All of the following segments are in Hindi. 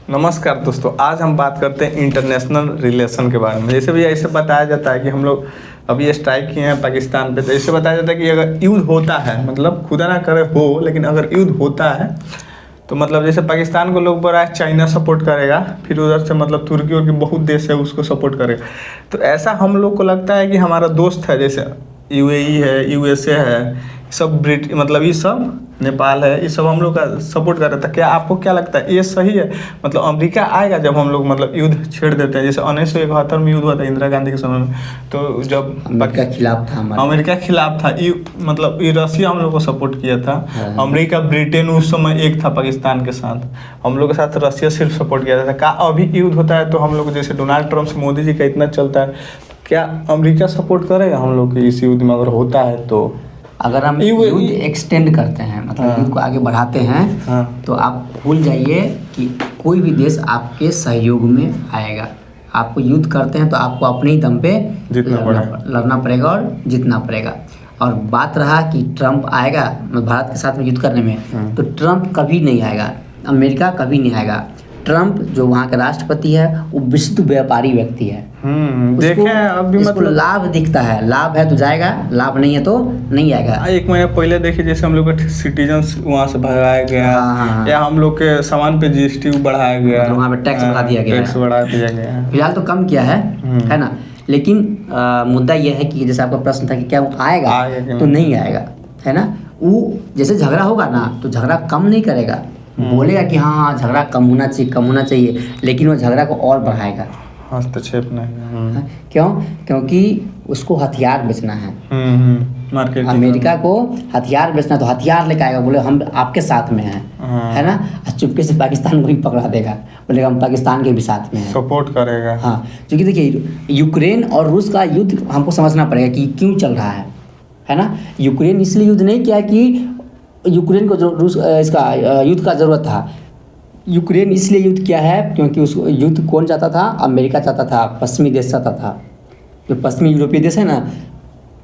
नमस्कार दोस्तों, आज हम बात करते हैं इंटरनेशनल रिलेशन के बारे में। जैसे भी ऐसे बताया जाता है कि हम लोग अभी स्ट्राइक किए हैं पाकिस्तान पे, तो ऐसे बताया जाता है कि अगर युद्ध होता है, मतलब खुदा ना करे हो, लेकिन अगर युद्ध होता है तो मतलब जैसे पाकिस्तान को लोग बोला है चाइना सपोर्ट करेगा, फिर उधर से मतलब तुर्की और की बहुत देश है उसको सपोर्ट करेगा। तो ऐसा हम लोग को लगता है कि हमारा दोस्त है, जैसे यूएई है, यूएसए है, सब मतलब ये सब नेपाल है, ये सब हम लोग का सपोर्ट कर रहा था। क्या आपको क्या लगता है ये सही है? मतलब अमेरिका आएगा जब हम लोग मतलब युद्ध छेड़ देते हैं, जैसे 1971 में युद्ध हुआ था इंदिरा गांधी के समय में, तो जब अमेरिका खिलाफ था, अमेरिका खिलाफ था, ये मतलब ये रसिया हम लोग को सपोर्ट किया था। अमेरिका ब्रिटेन उस समय एक था पाकिस्तान के साथ, हम लोग के साथ रसिया सिर्फ सपोर्ट किया था। क्या अभी युद्ध होता है तो हम लोग जैसे डोनाल्ड ट्रम्प से मोदी जी का इतना चलता है, क्या अमेरिका सपोर्ट करेगा हम लोग के इस युद्ध में अगर होता है तो? अगर हम युद्ध एक्सटेंड करते हैं, मतलब युद्ध को आगे बढ़ाते हैं, तो आप भूल जाइए कि कोई भी देश आपके सहयोग में आएगा। आपको युद्ध करते हैं तो आपको अपने ही दम पे लड़ना पड़ेगा और जीतना पड़ेगा। और बात रहा कि ट्रम्प आएगा भारत के साथ में युद्ध करने में, तो ट्रम्प कभी नहीं आएगा, अमेरिका कभी नहीं आएगा। ट्रम्प जो वहाँ का राष्ट्रपति है वो विश्व व्यापारी व्यक्ति है। देखें अभी मतलब लाभ दिखता है, लाभ है तो जाएगा, लाभ नहीं है तो नहीं आएगा। एक महीने पहले देखिए जैसे हम लोग के सिटीजन्स वहाँ से भगाया गया, या हम लोग के सामान पे जीएसटी बढ़ाया गया, मतलब वहाँ पे टैक्स बढ़ा दिया गया, फिलहाल तो कम किया है ना। लेकिन मुद्दा यह है कि जैसे आपका प्रश्न था कि क्या वो आएगा तो नहीं आएगा, है ना। वो जैसे झगड़ा होगा ना तो झगड़ा कम नहीं करेगा, बोलेगा कि हाँ झगड़ा कम होना चाहिए, लेकिन वो झगड़ा को और बढ़ाएगा। हस्तक्षेप नहीं। क्यों? क्योंकि उसको हथियार बेचना है। मार्केट अमेरिका को हथियार बेचना, तो हथियार लेकर आएगा, बोले हम आपके साथ में हैं, है ना। चुपके से पाकिस्तान को भी पकड़ा देगा, बोलेगा हम पाकिस्तान के भी साथ में हैं, सपोर्ट करेगा। हाँ, क्योंकि देखिए यूक्रेन और रूस का युद्ध हमको समझना पड़ेगा कि क्यों चल रहा है ना। यूक्रेन इसलिए युद्ध नहीं किया कि यूक्रेन को जो रूस इसका युद्ध का ज़रूरत था। यूक्रेन इसलिए युद्ध किया है क्योंकि उस युद्ध कौन चाहता था? अमेरिका चाहता था, पश्चिमी देश चाहता था। जो पश्चिमी यूरोपीय देश है ना,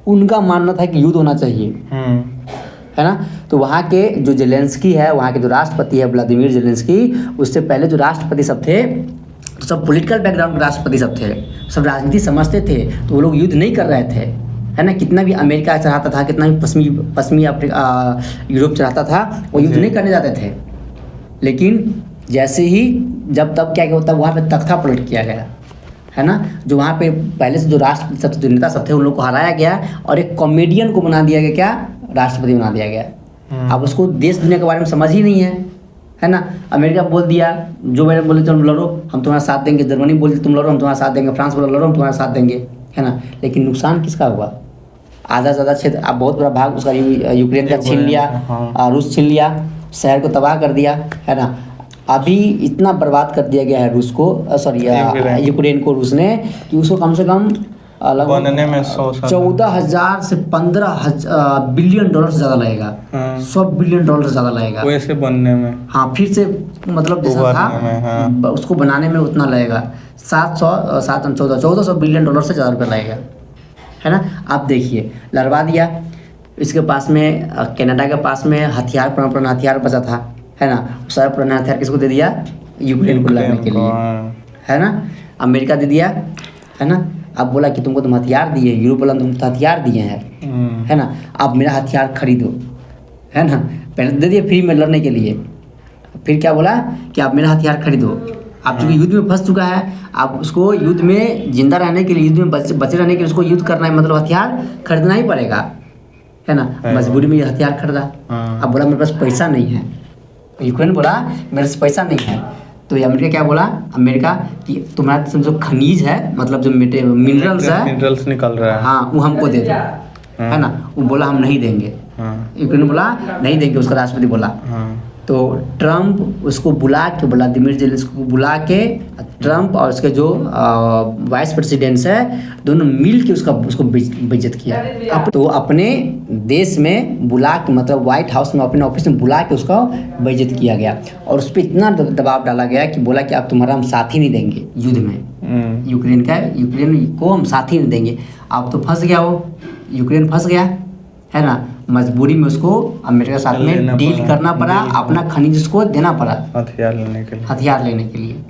उनका मानना था कि युद्ध होना चाहिए, है ना। तो वहाँ के जो जेलेंस्की है, वहाँ के जो राष्ट्रपति है व्लादिमीर जेलेंस्की, उससे पहले जो राष्ट्रपति सब थे तो सब पॉलिटिकल बैकग्राउंड के राष्ट्रपति सब थे, सब राजनीति समझते थे, तो वो लोग युद्ध नहीं कर रहे थे, है ना। कितना भी अमेरिका चाहता था, कितना भी पश्चिमी यूरोप चाहता था, वो युद्ध नहीं करने जाते थे। लेकिन जैसे ही जब तब क्या होता है, वहाँ पे तख्ता पलट किया गया, है ना। जो वहाँ पे पहले से जो राष्ट्र सब जो नेता सब थे उन लोग को हराया गया और एक कॉमेडियन को बना दिया गया, क्या राष्ट्रपति बना दिया गया। अब उसको देश दुनिया के बारे में समझ ही नहीं है ना। अमेरिका बोल दिया, जो मैंने बोले तुम लड़ो हम तुम्हारा साथ देंगे, जर्मनी बोल दिया तुम लड़ो हम तुम्हारा साथ देंगे, फ्रांस बोला लड़ो हम तुम्हारा साथ देंगे, है ना। लेकिन नुकसान किसका हुआ? आधा से ज़्यादा क्षेत्र, अब बहुत बड़ा भाग उसका यूक्रेन का छीन लिया, रूस छीन लिया, शहर को तबाह कर दिया, है ना। अभी इतना बर्बाद कर दिया गया है रूस को, यूक्रेन को रूस ने, कि उसको कम से कम बनने में 14,000 से 15 बिलियन डॉलर से ज़्यादा लगेगा, 100 बिलियन डॉलर से ज़्यादा लगेगा वैसे बनने में। हाँ, फिर से मतलब जैसा था उसको बनाने में उतना लगेगा, 1400 बिलियन डॉलर से ज़्यादा रुपया लगेगा, है ना। आप देखिए लड़वा दिया। इसके पास में कनाडा के पास में हथियार, पुराना हथियार बचा था, है ना। सारा पुराना हथियार किसको दे दिया? यूक्रेन को लड़ने के लिए, है ना। अमेरिका दे दिया, है ना। अब बोला कि तुमको तुम हथियार दिए, यूरोप वाला तुमको हथियार दिए हैं, है ना। अब मेरा हथियार खरीदो, है ना। पहले दे दिए फ्री में लड़ने के लिए, फिर क्या बोला कि आप मेरा हथियार खरीदो। आप चूँकि युद्ध में फंस चुका है, आप उसको युद्ध में जिंदा रहने के लिए, युद्ध में बचे रहने के लिए उसको युद्ध करना है, मतलब हथियार खरीदना ही पड़ेगा, है ना। मजबूरी में ये हथियार खरीदा। अब बोला मेरे पास पैसा नहीं है, यूक्रेन बोला मेरे पास पैसा नहीं है, तो ये अमेरिका क्या बोला? अमेरिका कि तुम्हारा जो खनिज है, मतलब जो मिनरल्स निकल रहा है, हाँ वो हमको दे दो, है ना। वो बोला हम नहीं देंगे, यूक्रेन बोला नहीं देंगे, उसका राष्ट्रपति बोला। तो ट्रम्प उसको बुला के, व्लादिमीर जेलेंस्की को बुला के, ट्रम्प और उसके जो वाइस प्रेसिडेंट्स है दोनों मिल के उसको बेइज्जत किया। तो अपने देश में बुला के, मतलब व्हाइट हाउस में अपने ऑफिस में बुला के उसका बेइज्जत किया गया, और उस पर इतना दबाव डाला गया कि बोला कि अब तुम्हारा हम साथ ही नहीं देंगे युद्ध में, यूक्रेन को हम साथ ही नहीं देंगे। अब तो फंस गया वो, यूक्रेन फंस गया, है ना। मजबूरी में उसको अमेरिका के साथ लेना में डील पड़ा, करना पड़ा, डील अपना खनिज उसको देना पड़ा हथियार लेने के लिए। हथियार लेने के लिए, है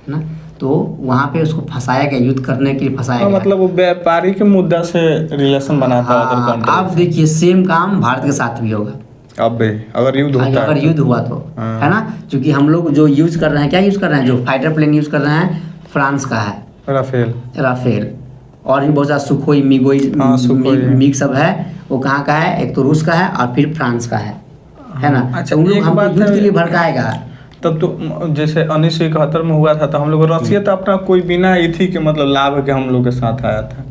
ना। तो वहाँ पे उसको फंसाया गया, युद्ध करने के लिए फंसाया गया। मतलब वो व्यापारी के मुद्दा से रिलेशन बनाता है अदर हाँ, कंट्री आप देखिए सेम काम भारत के साथ भी होगा अब भी अगर युद्ध होता अगर है युद्ध हुआ तो, हाँ। है ना। क्योंकि हम लोग जो यूज कर रहे हैं, क्या यूज कर रहे हैं, जो फाइटर प्लेन यूज कर रहे हैं फ्रांस का है, राफेल। राफेल, और भी बहुत सारा सुखोई मिगोई हाँ, सुखोई मिग सब है, वो कहाँ का है, एक तो रूस का है और फिर फ्रांस का है ना। अच्छा, तो उन लोग एक हमको बात युद्ध है- के लिए भड़काएगा। तब तो जैसे 1971 में हुआ था तो हम लोग रसिया तो अपना कोई बिना इथी के मतलब लाभ के हम लोग के साथ आया था।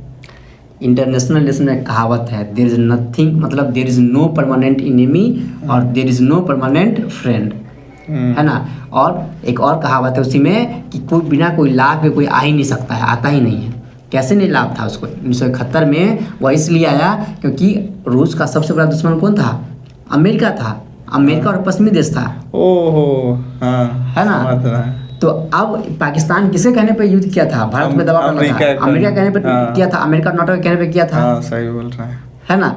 इंटरनेशनल रिलेशन में कहावत है, देर इज नथिंग, मतलब there is no permanent enemy और there is no permanent friend, है ना। और एक और कहावत है उसी में कि कोई बिना कोई लाभ के कोई आ ही नहीं सकता है, आता ही नहीं है। कैसे नहीं लाभ था उसको 1971 में, वह इसलिए आया क्योंकि रूस का सबसे बड़ा दुश्मन कौन था, अमेरिका था, अमेरिका और पश्चिमी देश था। ओहो हाँ, है ना। समझ रहे हैं। तो अब पाकिस्तान किसके कहने पे युद्ध किया था, भारत पे दबाव डाला अमेरिका था, का- अमेरिका कहने पे हाँ। किया था, अमेरिका और नाटो के कहने पे किया था, हाँ सही बोल रहे हैं। है ना।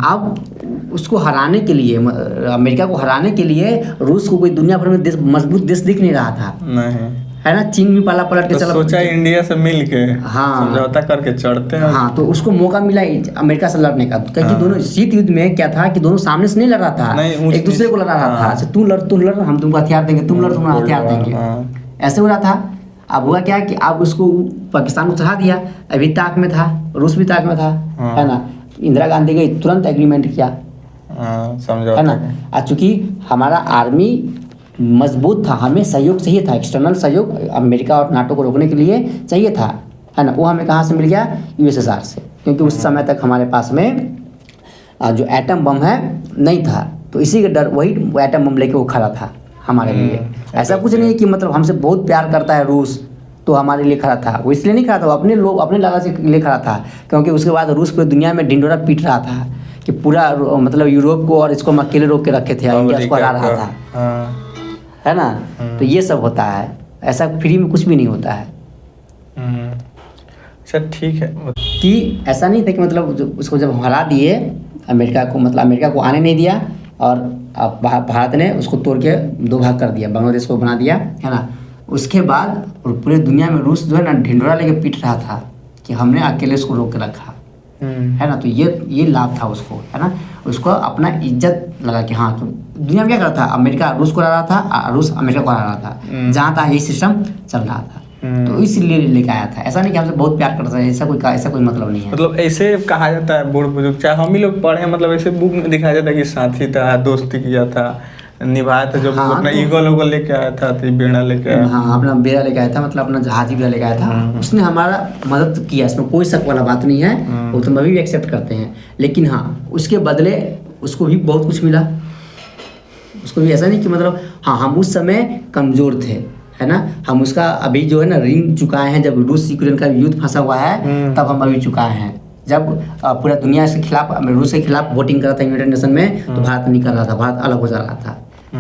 अब उसको हराने के लिए, अमेरिका को हराने के लिए रूस को कोई दुनिया भर में देश, मजबूत देश दिख नहीं रहा था, नहीं है ना। चीन भी पाला पलट के तो चला, सोचा इंडिया से मिल के हाँ। समझौता करके चढ़ते हैं। हाँ, तो उसको मौका मिला अमेरिका से लड़ने का, क्योंकि दोनों शीत युद्ध में क्या था कि दोनों सामने से नहीं लड़ रहा था, नहीं, ऊंच एक दूसरे को लड़ा रहा था। हाँ। अच्छा, तू लड़ हम तुमको हथियार देंगे, तुम लड़ तुमको हथियार देंगे, हाँ। ऐसे हो रहा था। अब हुआ क्या कि अब उसको पाकिस्तान को चढ़ा दिया, अभी ताक में था, रूस भी ताक में था, हाँ। है ना। इंदिरा गांधी गई, तुरंत एग्रीमेंट किया, हाँ, है समझौता ना। और चूंकि हमारा आर्मी मजबूत था, हमें सहयोग चाहिए था, एक्सटर्नल सहयोग अमेरिका और नाटो को रोकने के लिए चाहिए था, है ना। वो हमें कहाँ से मिल गया, यूएसएसआर से, क्योंकि उस समय तक हमारे पास में जो एटम बम है नहीं था, तो इसी के डर वही एटम बम लेके वो खड़ा था हमारे लिए। ऐसा कुछ नहीं है कि मतलब हमसे बहुत प्यार करता है रूस तो हमारे लिए खड़ा था, वो इसलिए नहीं खड़ा था, वो अपने लोग अपने लाला से लिए खड़ा था, क्योंकि उसके बाद रूस पूरी दुनिया में ढिंडोरा पीट रहा था कि पूरा मतलब यूरोप को और इसको हम अकेले रोक के रखे थे, इंडिया उसको हरा रहा था, हाँ। है ना। तो ये सब होता है, ऐसा फ्री में कुछ भी नहीं होता है। अच्छा ठीक है। कि ऐसा नहीं था कि मतलब उसको जब हरा दिए अमेरिका को, मतलब अमेरिका को आने नहीं दिया, और अब भारत ने उसको तोड़ के दो भाग कर दिया, बांग्लादेश को बना दिया, है ना। उसके बाद पूरे दुनिया में रूस जो है ना ढिंडोरा लेके पीट रहा था कि हमने अकेले उसको रोक के रखा, है ना। तो ये लाभ था उसको, है ना। उसको अपना इज्जत लगा कि हाँ, तो दुनिया में क्या कर रहा था, अमेरिका रूस को हरा रहा था, रूस अमेरिका को हरा रहा था, जहाँ था यही सिस्टम चल रहा था। तो इसलिए लेके आया था, ऐसा नहीं कि हमसे बहुत प्यार करता है, ऐसा कोई मतलब नहीं है। मतलब ऐसे कहा जाता है बूढ़ बुजुर्ग, चाहे हम ही लोग पढ़े, मतलब ऐसे बुक में दिखाया जाता है कि साथी था, दोस्ती किया था, निभाया था, जो हाँ, अपना तो- ईगो लोगो लेके आया था, तो बेड़ा लेके आया। हाँ, अपना बेड़ा लेके आया था, मतलब अपना जहाजी बेड़ा लेके आया था, उसने हमारा मदद किया, इसमें कोई शक वाला बात नहीं है, वो तो हम अभी भी एक्सेप्ट करते हैं। लेकिन हाँ, उसके बदले उसको भी बहुत कुछ मिला, उसको भी ऐसा नहीं कि मतलब हाँ, हम उस समय कमज़ोर थे, है ना। हम उसका अभी जो है ना ऋण चुकाए हैं, जब रूस यूक्रेन का युद्ध फंसा हुआ है तब हम अभी चुकाए हैं। जब पूरा दुनिया के खिलाफ, रूस के खिलाफ वोटिंग कर रहा था यूनाइटेड नेशन में, तो भारत नहीं कर रहा था, भारत अलग हो जा रहा था।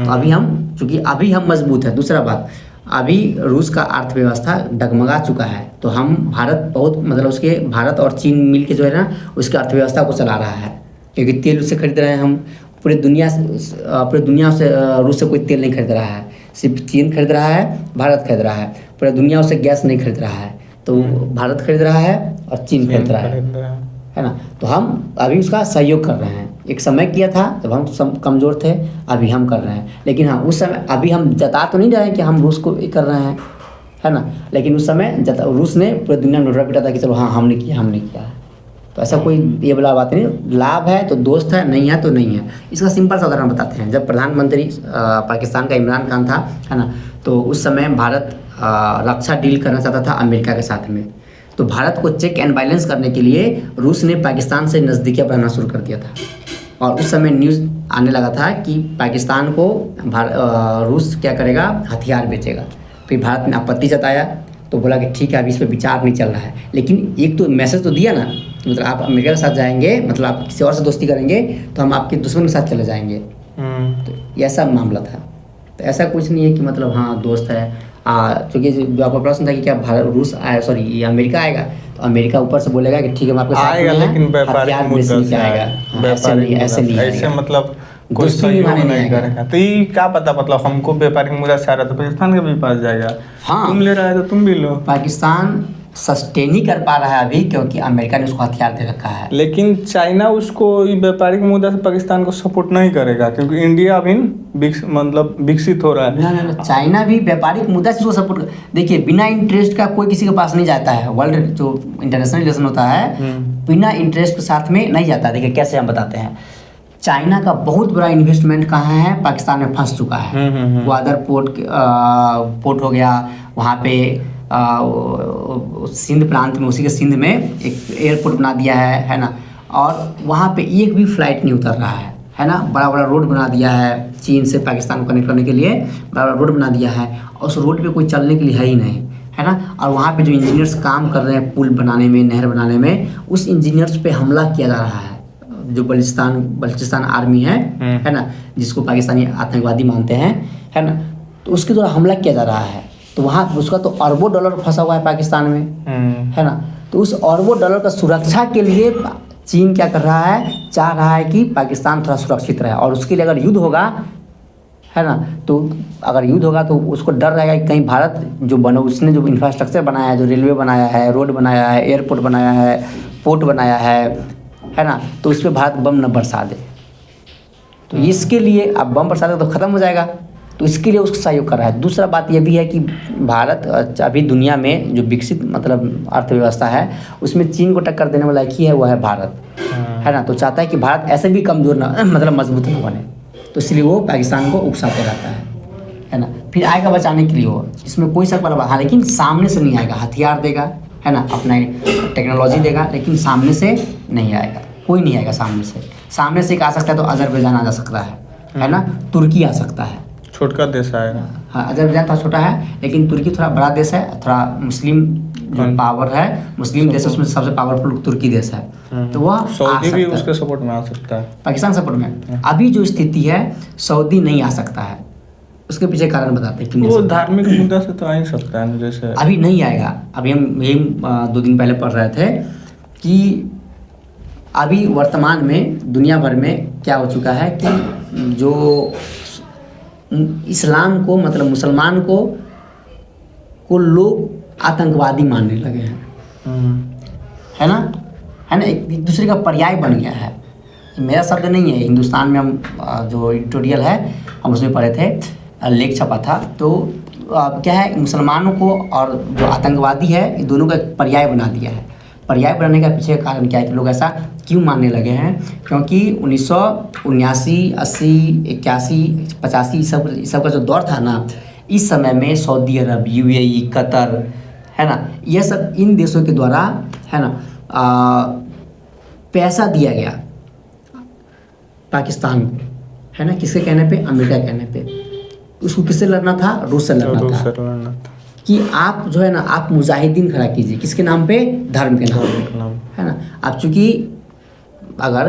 तो अभी हम, चूँकि अभी हम मजबूत है। दूसरा बात, अभी रूस का अर्थव्यवस्था डगमगा चुका है, तो हम भारत बहुत मतलब उसके भारत और चीन मिल के जो है ना उसकी अर्थव्यवस्था को चला रहा है, क्योंकि तेल उससे खरीद रहे हैं हम। पूरे दुनिया से रूस से कोई तेल नहीं खरीद रहा है, सिर्फ चीन खरीद रहा है, भारत खरीद रहा है। पूरा दुनिया उससे गैस नहीं खरीद रहा है, तो भारत खरीद रहा है और चीन खरीद रहा है ना। तो हम अभी उसका सहयोग कर रहे हैं। एक समय किया था जब हम सब कमज़ोर थे, अभी हम कर रहे हैं। लेकिन हाँ, उस समय अभी हम जता तो नहीं रहे हैं कि हम रूस को कर रहे हैं, है ना। लेकिन उस समय रूस ने पूरी दुनिया में ढोरा पीटा था कि चलो हाँ, हमने किया। तो ऐसा कोई ये वाला बात नहीं, लाभ है तो दोस्त है, नहीं है तो नहीं है। इसका सिंपल सा उदाहरण बताते हैं। जब प्रधानमंत्री पाकिस्तान का इमरान खान था, है ना, तो उस समय भारत रक्षा डील करना चाहता था अमेरिका के साथ में। तो भारत को चेक एंड बैलेंस करने के लिए रूस ने पाकिस्तान से नज़दीकियाँ बनाना शुरू कर दिया था। और उस समय न्यूज़ आने लगा था कि पाकिस्तान को रूस क्या करेगा, हथियार बेचेगा। फिर भारत ने आपत्ति जताया, तो बोला कि ठीक है, अभी इस पर विचार नहीं चल रहा है। लेकिन एक तो मैसेज तो दिया ना, मतलब आप अमेरिका के साथ जाएंगे, मतलब आप किसी और से दोस्ती करेंगे तो हम आपके दुश्मन के साथ चले जाएंगे। तो ये ऐसा मामला था। तो ऐसा कुछ नहीं है कि मतलब हाँ दोस्त है। क्योंकि जो आपका प्रश्न था कि क्या भारत रूस आया, सॉरी ये अमेरिका आएगा, तो अमेरिका ऊपर से बोलेगा कि ठीक है हम आपके साथ आएगा, में हैं, लेकिन व्यापारिक हथियार मुद्दा बेचने से के आएगा। आएगा। हाँ, ऐसे नहीं ऐसे आएगा। मतलब कोई दोस्ती सहयोग निभाने नहीं नहीं आएगा। करेगा। तो ये क्या पता, मतलब हमको व्यापारिक मुद्दा से आ रहा है तो पाकिस्तान के भी पास जाएगा। हाँ। तुम ले रहा है तो तुम भी लो। पाकिस्तान सस्टेन ही कर पा रहा है अभी, क्योंकि अमेरिका ने उसको हथियार दे रखा है। लेकिन चाइना उसको ये व्यापारिक मुद्दा से पाकिस्तान को सपोर्ट नहीं करेगा, क्योंकि इंडिया अभी मतलब विकसित हो रहा है। ना, चाइना भी व्यापारिक मुद्दा से उसको सपोर्ट। देखिए बिना इंटरेस्ट का कोई किसी के पास नहीं जाता है। वर्ल्ड जो इंटरनेशनल रिलेशन होता है बिना इंटरेस्ट के साथ में नहीं जाता। देखिए कैसे हम बताते हैं। चाइना का बहुत बड़ा इन्वेस्टमेंट कहाँ है, पाकिस्तान में फंस चुका है। ग्वादर पोर्ट हो गया वहाँ पे, सिंध प्रांत में, उसी के सिंध में एक एयरपोर्ट बना दिया है ना। और वहाँ पे एक भी फ्लाइट नहीं उतर रहा है ना। बड़ा बड़ा रोड बना दिया है, चीन से पाकिस्तान को कनेक्ट करने के लिए बड़ा बड़ा रोड बना दिया है, और उस रोड पे कोई चलने के लिए है ही नहीं, है ना। और वहाँ पे जो इंजीनियर्स काम कर रहे हैं पुल बनाने में, नहर बनाने में, उस इंजीनियर्स पे हमला किया जा रहा है। जो बलूचिस्तान आर्मी है ना, जिसको पाकिस्तानी आतंकवादी मानते हैं, है ना, तो उसके द्वारा हमला किया जा रहा है। तो वहाँ उसका तो अरबों डॉलर फंसा हुआ है पाकिस्तान में, है ना। तो उस अरबों डॉलर का सुरक्षा के लिए चीन क्या कर रहा है, चाह रहा है कि पाकिस्तान थोड़ा सुरक्षित रहे। और उसके लिए अगर युद्ध होगा, है ना, तो अगर युद्ध होगा तो उसको डर रहेगा कि कहीं भारत जो उसने जो इंफ्रास्ट्रक्चर बनाया है, जो रेलवे बनाया है, रोड बनाया है, एयरपोर्ट बनाया है, पोर्ट बनाया है ना, तो उस पर भारत बम न बरसा दे। तो इसके लिए अब बम बरसा दे तो ख़त्म हो जाएगा। तो इसके लिए उसको सहयोग कर रहा है। दूसरा बात यह भी है कि भारत अभी दुनिया में जो विकसित मतलब अर्थव्यवस्था है उसमें चीन को टक्कर देने वाला एक ही है, वो है भारत, है ना। तो चाहता है कि भारत ऐसे भी कमज़ोर ना, मतलब मजबूत ना बने, तो इसलिए वो पाकिस्तान को उकसाते रहता है ना। फिर आएगा बचाने के लिए वो, इसमें कोई शक वाला बात। हाँ, लेकिन सामने से नहीं आएगा, हथियार देगा, है ना, अपना टेक्नोलॉजी देगा, लेकिन सामने से नहीं आएगा, कोई नहीं आएगा सामने से। सामने से एक आ सकता है तो अजरबैजान आ जा सकता है ना, तुर्की आ सकता है, छोटका देश आएगा। हाँ, अजरबैजान थोड़ा छोटा है, लेकिन तुर्की थोड़ा बड़ा देश है, थोड़ा मुस्लिम जो पावर है, मुस्लिम देश उसमें सबसे पावरफुल तुर्की देश है। तो वह सऊदी भी उसके सपोर्ट में आ सकता है, पाकिस्तान सपोर्ट में। अभी जो स्थिति है सऊदी नहीं आ सकता है, उसके पीछे कारण बताते हैं। वो धार्मिक मुद्दा से तो आ ही सकता है, जैसे अभी नहीं आएगा। अभी हम यही 2 दिन पहले पढ़ रहे थे कि अभी वर्तमान में दुनिया भर में क्या हो चुका है कि जो इस्लाम को, मतलब मुसलमान को लोग आतंकवादी मानने लगे हैं, है ना, एक दूसरे का पर्याय बन गया है। मेरा शब्द नहीं है, हिंदुस्तान में हम जो एडिटोरियल है हम उसमें पढ़े थे, लेख छपा था। तो क्या है, मुसलमानों को और जो आतंकवादी है ये दोनों का एक पर्याय बना दिया है। पर्याय बनाने का पीछे कारण क्या है कि लोग ऐसा क्यों मानने लगे हैं, क्योंकि 1979, 80, 81, 85 सब का जो दौर था ना, इस समय में सऊदी अरब, UAE, कतर, है ना, यह सब इन देशों के द्वारा, है ना, पैसा दिया गया पाकिस्तान को, है ना, किसके कहने पे, अमेरिका के कहने पे। उसको किससे लड़ना था, रूस से लड़ना था कि आप जो है ना, आप मुजाहिदीन खड़ा कीजिए, किसके नाम पे, धर्म के नाम, है ना। आप चूँकि अगर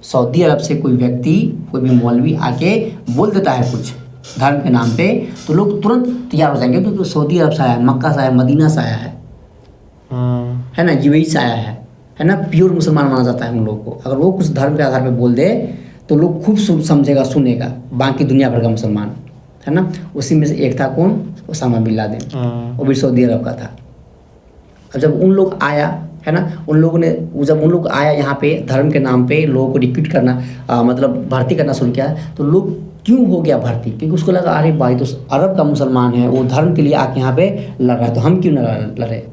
सऊदी अरब से कोई व्यक्ति, कोई भी मौलवी आके बोल देता है कुछ धर्म के नाम पे, तो लोग तुरंत तैयार हो जाएंगे, क्योंकि सऊदी अरब से आया है, मक्का से आया है, मदीना से आया है ना, UAE से आया है ना, प्योर मुसलमान माना जाता है उन लोगों को। अगर वो कुछ धर्म के आधार पे बोल दे तो लोग खूब समझेगा, सुनेगा बाकी दुनिया भर का मुसलमान, है ना। उसी में से एक था कौन, ओसामा बिन लादेन, वो भी सऊदी अरब का था। अब जब उन लोग आया, है ना, जब उन लोग आया यहाँ पे धर्म के नाम पे लोगों को रिक्रूट करना, मतलब भर्ती करना शुरू किया, तो लोग क्यों हो गया भर्ती, क्योंकि उसको लगा अरे भाई तो अरब का मुसलमान है, वो धर्म के लिए आके यहाँ पे लड़ रहा है, तो हम क्यों न लड़े,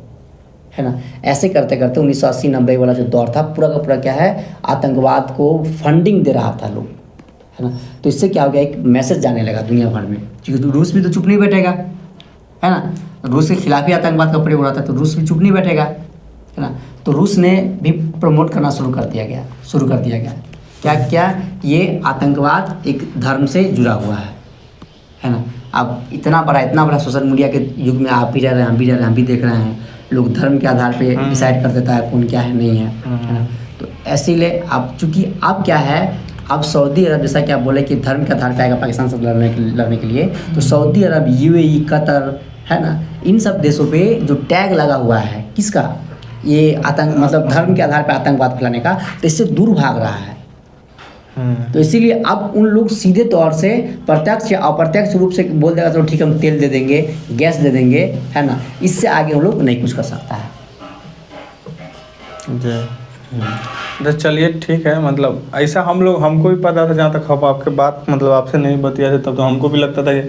है ना। ऐसे करते करते 1980-90 वाला जो दौर था, पूरा का पूरा क्या है, आतंकवाद को फंडिंग दे रहा था लोग, है ना। तो इससे क्या हो गया, एक मैसेज जाने लगा दुनिया भर में, क्योंकि रूस भी तो चुप नहीं बैठेगा, है ना। रूस के खिलाफ ही आतंकवाद का प्रयोग हो रहा था, तो रूस भी चुप नहीं बैठेगा, है ना। तो रूस ने भी प्रमोट करना शुरू कर दिया गया। क्या ये आतंकवाद एक धर्म से जुड़ा हुआ है ना। अब इतना बड़ा सोशल मीडिया के युग में आप भी रह रहे हैं, हम भी देख रहे हैं, लोग धर्म के आधार पे डिसाइड कर देता है कौन क्या है नहीं है ना। तो इसीलिए अब चूँकि अब क्या है अब सऊदी अरब, जैसा कि आप बोले कि धर्म के आधार पर आएगा पाकिस्तान से लड़ने के लिए, तो सऊदी अरब, यूएई, कतर, है ना, इन सब देशों पे जो टैग लगा हुआ है किसका, ये आतंक मतलब धर्म के आधार पर आतंकवाद फैलाने का, तो इससे दूर भाग रहा है। तो इसीलिए अब उन लोग सीधे तौर से प्रत्यक्ष या अप्रत्यक्ष रूप से बोल देगा चलो ठीक है हम तेल दे देंगे, गैस दे देंगे, है ना, इससे आगे हम लोग नहीं कुछ कर सकता है। जी तो चलिए ठीक है, मतलब ऐसा हम लोग, हमको भी पता था, जहाँ तक हम आपके बात मतलब आपसे नहीं बतिया थे तब तो हमको भी लगता था कि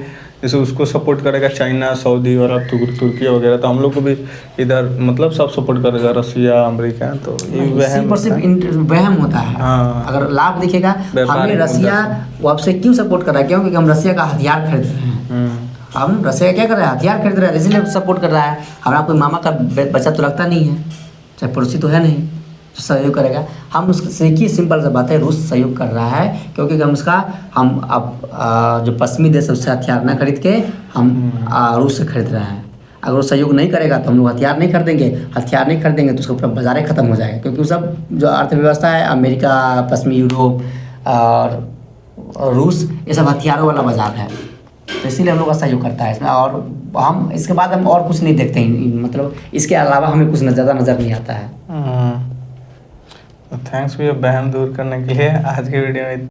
जैसे उसको सपोर्ट करेगा चाइना, सऊदी और अब तुर्की वगैरह, तो हम लोग को भी इधर मतलब सब सपोर्ट करेगा, रसिया, अमेरिका, तो ये वहम वहम होता है। हाँ। अगर लाभ दिखेगा, हमें रसिया वो आपसे क्यों सपोर्ट कर रहा है, क्यों, क्योंकि हम रसिया का हथियार खरीद रहे हैं। हम रसिया क्या कर रहे हैं, हथियार खरीद रहे हैं, इसीलिए सपोर्ट कर रहा है। हमारा कोई मामा का बच्चा तो लगता नहीं है, चाहे पड़ोसी तो है नहीं जो सहयोग करेगा। हम उससे की सिंपल सा बात है, रूस सहयोग कर रहा है क्योंकि हम उसका हम अब जो पश्चिमी देश है उससे हथियार ना खरीद के हम रूस से खरीद रहे हैं। अगर वो सहयोग नहीं करेगा तो हम लोग हथियार नहीं खरीदेंगे, हथियार नहीं खरीदेंगे तो उसका पूरा बाजार खत्म हो जाएगा, क्योंकि सब जो अर्थव्यवस्था है अमेरिका, पश्चिमी यूरोप और रूस, ये सब हथियारों वाला बाजार है। तो इसीलिए हम लोग का सहयोग करता है इसमें, और हम इसके बाद हम और कुछ नहीं देखते हैं, मतलब इसके अलावा हमें कुछ ज़्यादा नज़र नहीं आता है। थैंक्स भैया बहम दूर करने के लिए। आज की वीडियो में